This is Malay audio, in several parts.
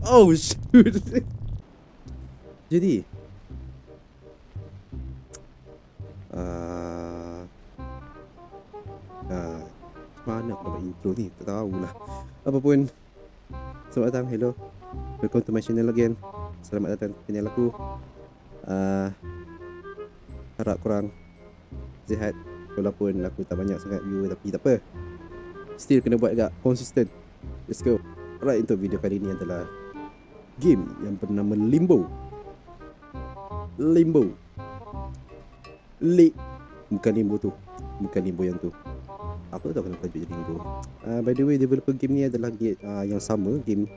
Oh shoot. Jadi uh, uh, mana aku nak intro ni? Tak tahulah. Apapun, selamat datang, hello. Welcome to my channel again. Selamat datang ke channel aku. Harap korang sihat. Walaupun aku tak banyak sangat view, tapi tak apa, still kena buat agak konsisten. Let's go. Alright, untuk video kali ni adalah game yang bernama Limbo. Bukan Limbo tu. Bukan Limbo yang tu. Aku tak tahu kenapa tajuk jadi Limbo. By the way, developer game ni adalah yang sama, game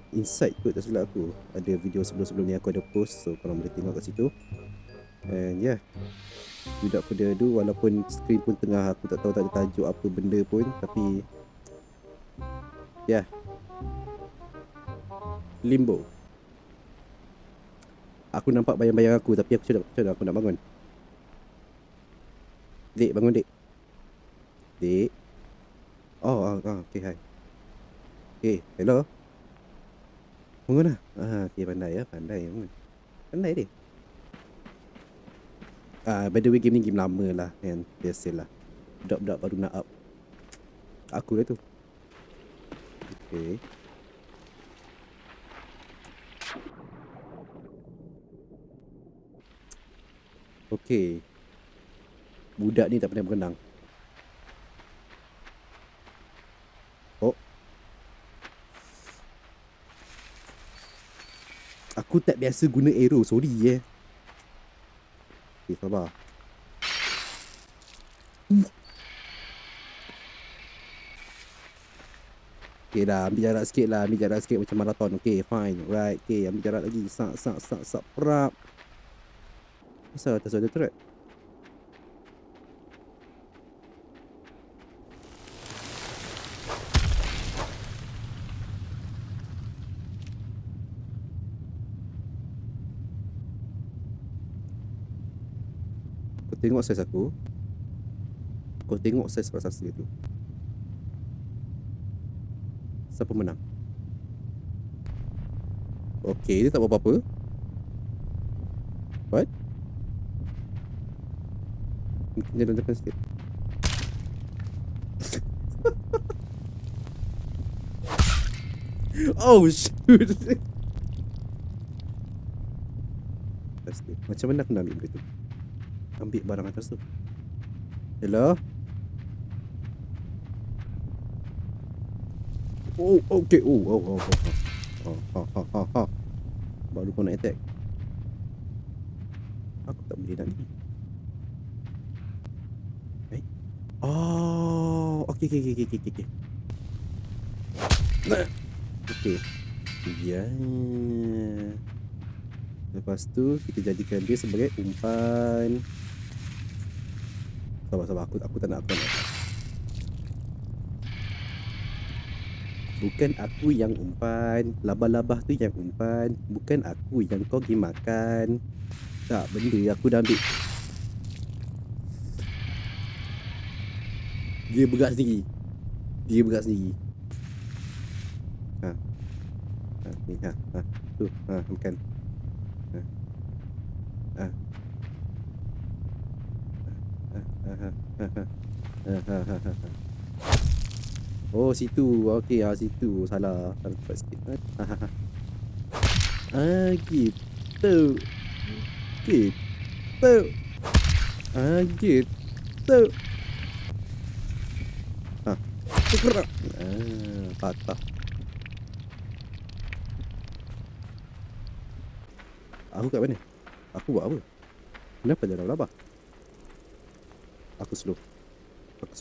Inside kot, tak silap aku. Ada video sebelum-sebelum ni aku ada post, so korang boleh tengok kat situ. And yeah, without further ado, walaupun screen pun tengah aku tak tahu tak ada tajuk apa benda pun, tapi yeah, Limbo. Aku nampak bayang-bayang aku, tapi aku macam mana aku nak bangun? Dek, bangun dek. Dek. Oh, okay, hi. Okay, hello. Bangun lah. Okay, pandai ya, pandai bangun. Pandai dek. By the way, game ni game lama lah kan. Biasalah, budak-budak baru nak up. Aku lah tu. Okay. Okay. Budak ni tak pernah berenang. Oh. Aku tak biasa guna arrow, sorry . Okay, sabar. Okay dah, ambil jarak sikit lah. Ambil jarak sikit macam marathon. Okay, fine. Right, okay, ambil jarak lagi. Sak, prap. Asal atas ada turret? Kau tengok saiz aku. Kau tengok saiz raksasa tu. Siapa menang? Okay, dia tak buat apa-apa. What? Mungkin dia depan sikit. Oh shoot. Macam mana aku nak ambil benda tu? Ambil barang atas tu. Hello? Oh, okay. Oh. Baru kau nak attack. Aku tak boleh nak ni. Oh, okay. Okay. Ya. Lepas tu kita jadikan dia sebagai umpan. Sabar. Aku tak nak. Bukan aku yang umpan. Labah-labah tu yang umpan. Bukan aku yang kau pergi makan. Tak, benda aku dah ambil. Dia bergerak sendiri. Ni. Tu, makan. Oh, situ. Okey, situ. Salah tempat sikit. Gitu. Gerak. Patah. Aku kat mana? Aku buat apa? Kenapa dia labah? Aku slow. Aku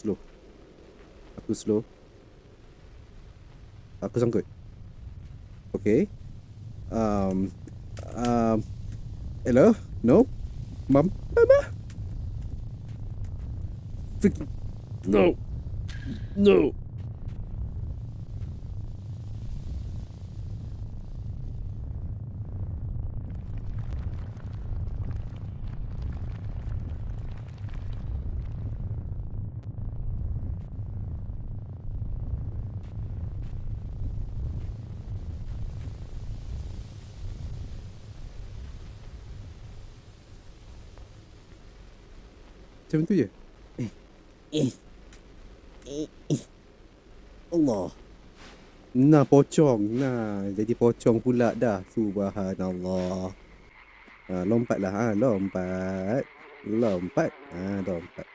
sangkut. Okay. Hello? No? Mama? Freaking... No. Macam tu je. Allah. Nah, pocong. Nah, jadi pocong pula dah. Subhanallah. Lompatlah. Lompat. Lompat. Lompat.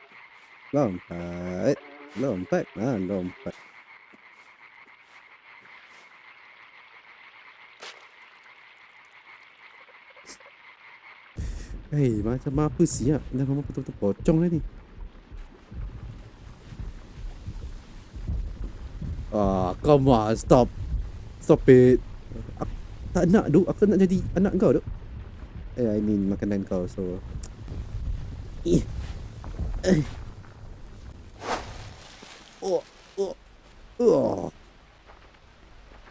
Lompat. Lompat. Lompat. Hei, macam apa siap? Dah memang betul-betul pocong lah ni. Come on, stop. Stop it. Aku tak nak duk. Aku nak jadi anak kau duk. I mean makanan kau, so.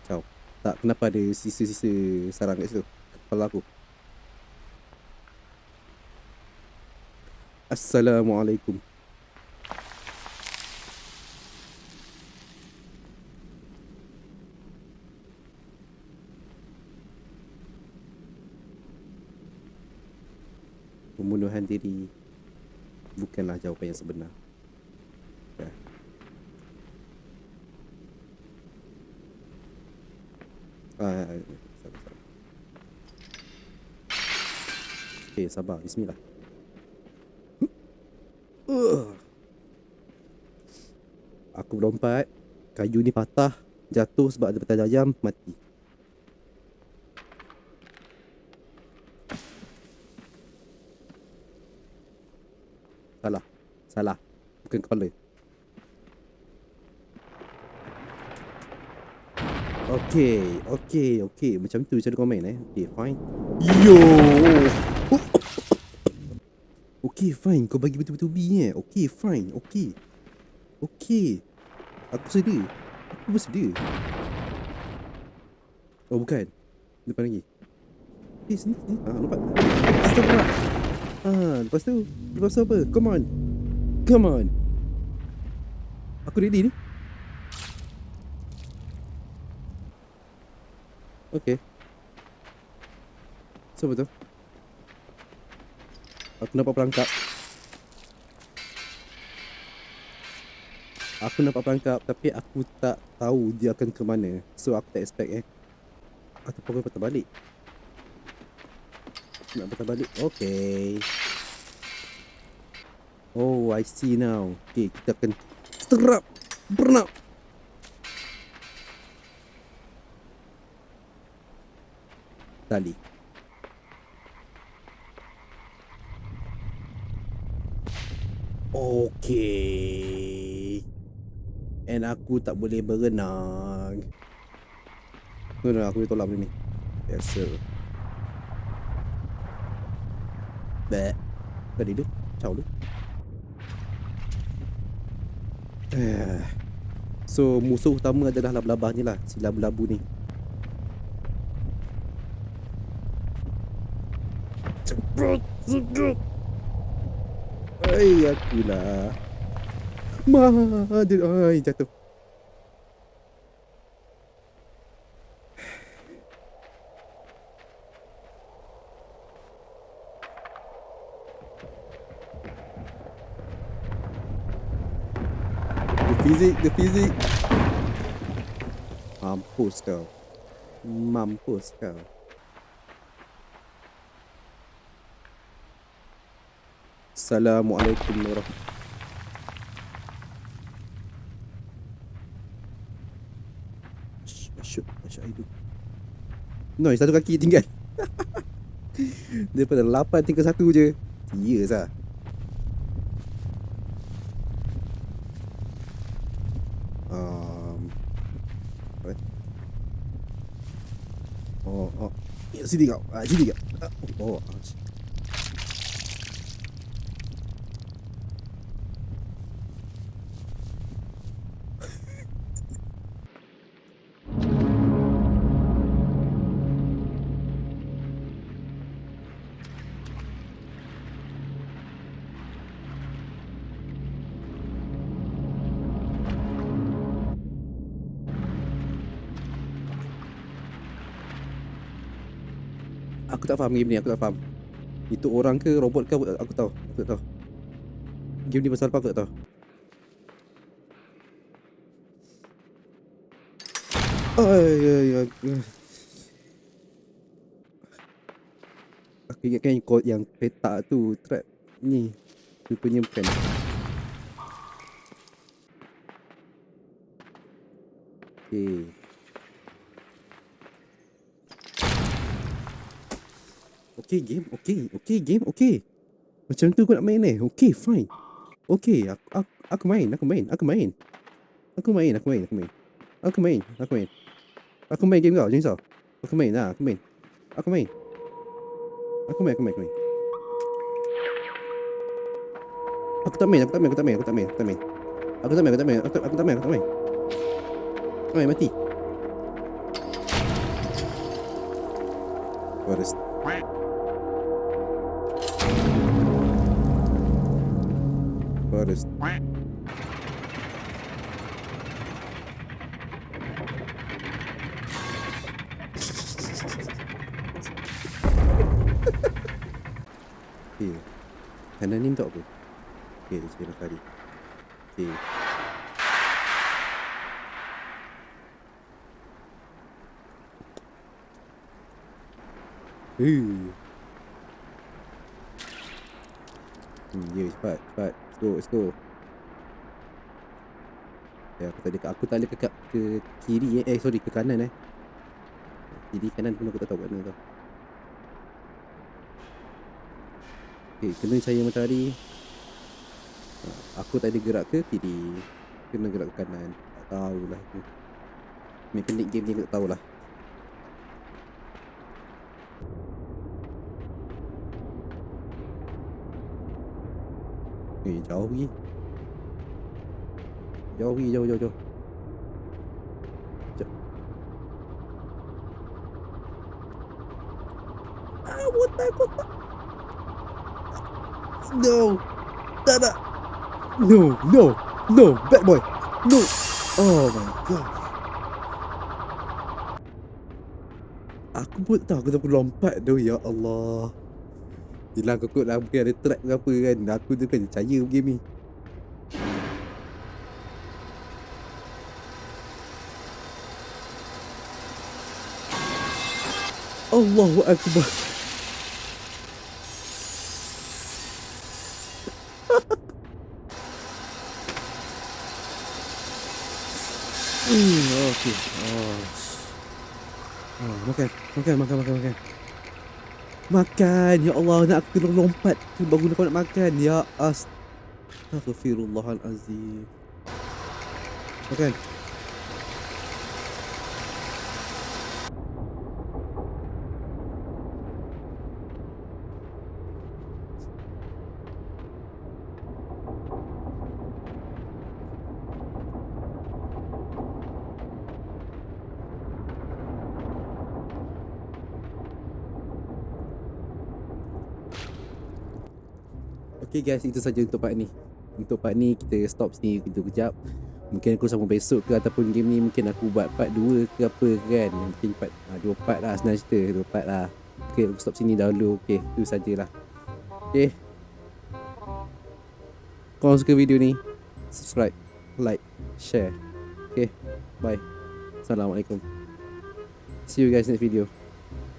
Ciao. Tak, kenapa ada sisa-sisa sarang kat situ? Kepala aku. Assalamualaikum. Pembunuhan diri bukanlah jawapan yang sebenar. Ya. Sabar. Okay, sabar. Bismillah. Aku berlompat. Kayu ni patah. Jatuh sebab ada petai ayam. Mati. Salah. Bukan kepala. Okay. Macam tu cara komen Okay, fine. Yo. Okay, fine. Kau bagi betul-betul B Okay, fine. Okay. Aku sedia. Aku bersedia. Oh, bukan. Depan lagi. Sini. Nampak. Stop lah. Lepas tu apa? Come on. Aku ready ni. Okay. Siapa tu? Aku nampak perangkap. Tapi aku tak tahu dia akan ke mana. So aku tak expect Ataupun aku patah balik. Nak patah balik. Okay. Oh, I see now. Okay, kita akan serap. Bernap. Tali. Okay. And aku tak boleh berenang. No, aku boleh tolak benda ni. Yes, sir. Tadi tu. Ciao tu. So, musuh utama adalah laba-laba ni lah. Si labu-labu ni. Cepat. Akulah. Jatuh. The physic. Mampus kau. Assalamualaikum warahmatullahi. Asyik. No, satu kaki tinggal. Daripada 8 tinggal 1 je. Serius lah. Sini kau. Aku tak faham game ni, Itu orang ke robot ke aku tak tahu. Game ni pasal apa aku tak tahu. Aku ingatkan yang petak tu trap ni. Rupanya bukan. Okay. Okay game, okay game, okay. Macam tu kau nak main Okay, fine. Okay, aku main. Aku main game kau, jangan risau. Aku main. Aku main. Aku tak main. Mati. Forest. Okay. Kanan ni untuk apa? Okay, dia cakap tadi. Okay. Ya, cepat. Let's go. Ya, aku tak boleh ke kiri sorry, ke kanan Kiri kanan pun aku tak tahu kat mana tau. Okay, kena cahaya matahari. Aku tak ada gerak ke kiri, kena gerak ke kanan. Tak tahulah aku. Mekanik game ni aku tak tahulah. Jauh pergi. Jauh. What the fuck? No. Tak. No, bad boy. No. Oh my god. Aku pun tahu aku tak perlu lompat tu, ya Allah. Yelah aku kot lah, mungkin ada track ke apa kan. Aku tu kan percaya game ni. Allahu Akbar. Okay. Makan. Ya Allah, nak aku kena lompat tu baru nak makan. Ya Astaghfirullahalazim. Makan. Okay guys, itu saja untuk part ni. Untuk part ni kita stop sini kejap. Mungkin aku sambung besok ke, ataupun game ni mungkin aku buat part 2 ke apa kan. Mungkin part 2 part lah senang cerita, 2 part lah. Okay, aku stop sini dahulu. Okay, itu sajalah. Okay, kalau suka video ni, subscribe, like, share. Okay, bye. Assalamualaikum. See you guys next video.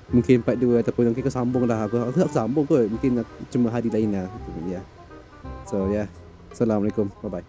Mungkin part 2 ataupun mungkin kau sambung lah. Aku sambung kot. Mungkin cuma hari lain lah. So yeah. Assalamualaikum. Bye bye.